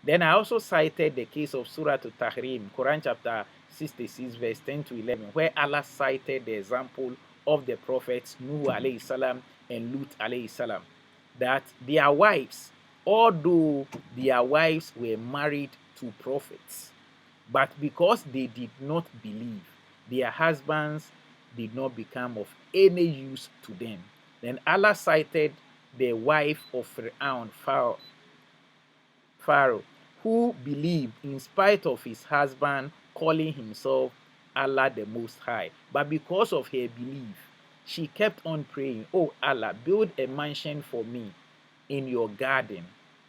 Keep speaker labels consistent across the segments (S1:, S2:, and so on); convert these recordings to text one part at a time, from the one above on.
S1: Then I also cited the case of Surah Al-Tahrim, Quran chapter 66, verse 10 to 11, where Allah cited the example of the prophets Nuh alayhi salam and Lut alayhi salam, that their wives, although their wives were married to prophets, but because they did not believe, their husbands did not become of any use to them. Then Allah cited the wife of Pharaoh, who believed in spite of his husband calling himself Allah the Most High. But because of her belief, she kept on praying, "Oh Allah, build a mansion for me in your garden."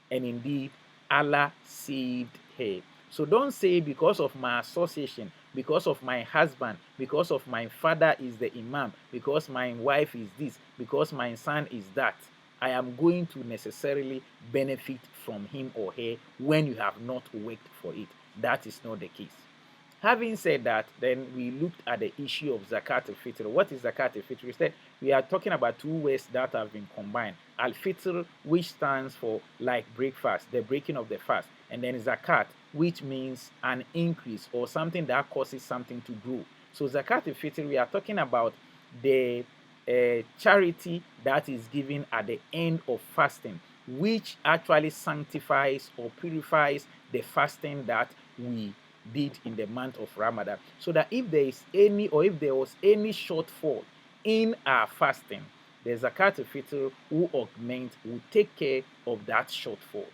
S1: And indeed, Allah saved her. So don't say because of my association, because of my husband, because of my father is the imam, because my wife is this, because my son is that, I am going to necessarily benefit from him or her when you have not worked for it. That is not the case. Having said that, then we looked at the issue of Zakat al-Fitr. What is Zakat al-Fitr? Instead, we are talking about two words that have been combined. Al-Fitr, which stands for like breakfast, the breaking of the fast. And then Zakat, which means an increase or something that causes something to grow. So Zakat al-Fitr, we are talking about the charity that is given at the end of fasting, which actually sanctifies or purifies the fasting that we did in the month of Ramadan, so that if there is any or if there was any shortfall in our fasting, the Zakat al-Fitr will augment, will take care of that shortfall.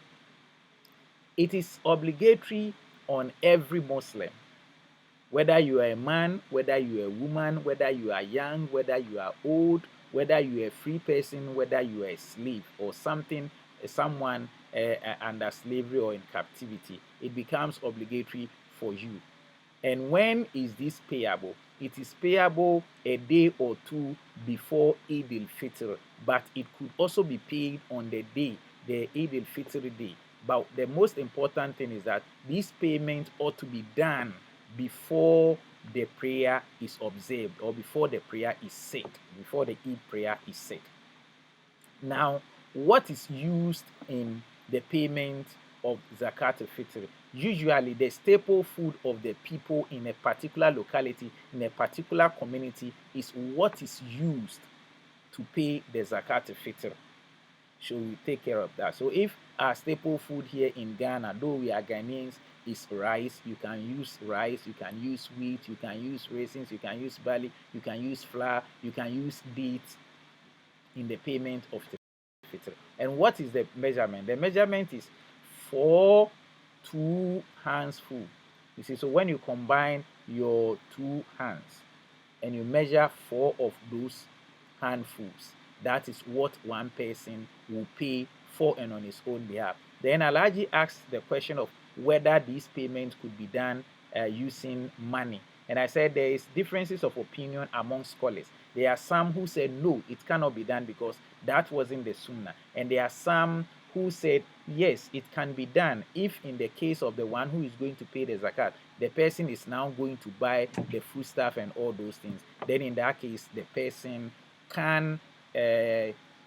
S1: It is obligatory on every Muslim, whether you are a man, whether you are a woman, whether you are young, whether you are old, whether you are a free person, whether you are a slave or someone under slavery or in captivity. It becomes obligatory for you. And when is this payable? It is payable a day or two before Eid al-Fitr, but it could also be paid on the day, the Eid al-Fitr day. But the most important thing is that this payment ought to be done before the prayer is observed or before the prayer is said, before the Eid prayer is said. Now, what is used in the payment of Zakat al-Fitr? Usually, the staple food of the people in a particular locality, in a particular community, is what is used to pay the Zakat al-Fitr. So we take care of that. So if our staple food here in Ghana, though we are Ghanaians, is rice, you can use rice, you can use wheat, you can use raisins, you can use barley, you can use flour, you can use dates in the payment of the Fitr. And what is the measurement? The measurement is 4 2 hands full. You see, so when you combine your 2 hands and you measure 4 of those handfuls, that is what one person will pay for and on his own behalf. Then Alaji asked the question of whether these payments could be done using money. And I said there is differences of opinion among scholars. There are some who said no, it cannot be done because that wasn't the sunnah. And there are some who said yes, it can be done if in the case of the one who is going to pay the zakat, the person is now going to buy the foodstuff and all those things. Then in that case, the person can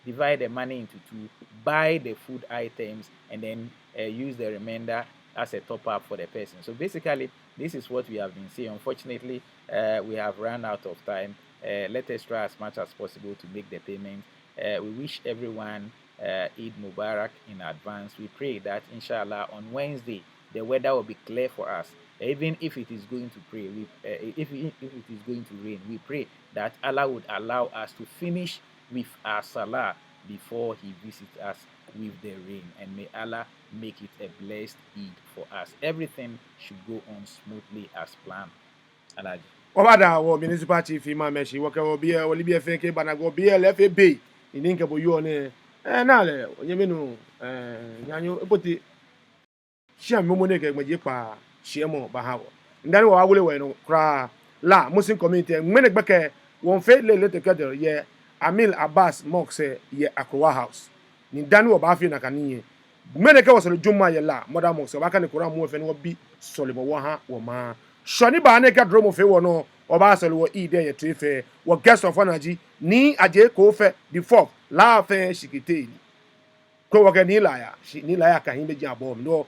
S1: divide the money into two, buy the food items, and then use the remainder as a top up for the person. So basically, this is what we have been saying. Unfortunately, we have run out of time. Let us try as much as possible to make the payment. We wish everyone Eid Mubarak in advance. We pray that inshallah on Wednesday the weather will be clear for us. Even if it is going to pray, if it is going to rain, we pray that Allah would allow us to finish with our salah before He visits us with the rain, and may Allah make it a blessed Eid for us. Everything should go on smoothly as planned. Alaji.
S2: Obada wo municipal chief ima meshi wo ke wo bi o libi efe ke bana go bi LFA bay ini nke bo yo ne na le onye menu nyanyo epoti shia momo ne ke gbeje pa shiemo ba ha wo ndani wo awule we no kra la muslim community ngmene gbeke won fe le te kedere ye Amil Abbas Mokse ye Akrowa House ni dani wo ba fi na kaniye ngmene ke wo so juma ye la moda Mokse ba ka ne kura mu fe no bi solibo wo ha wo ma shoni ba ne ka dromo fe wo no oba so wo ide ye trefe wo guest of anaji ni aje ko fe the fourth la fe shikiteli ko wo ke ni la ya ka hin be jabo no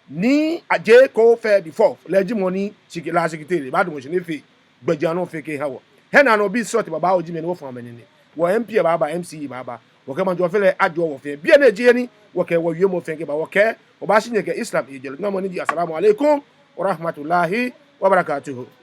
S2: ni aje ko fe before leji money chiki la secretary ba do mo ne fe gbaja no fe ke hawo he na no bi sort baba oji me no fo amani ni wo MP baba MCE baba wo ke manjo fe le ajo wo fe bia na je ni wo ke wo wiemo fe ke ba wo ke o ba shi ne ke Islam ejel na mo ni assalamu alaikum wa rahmatullahi wa barakatuh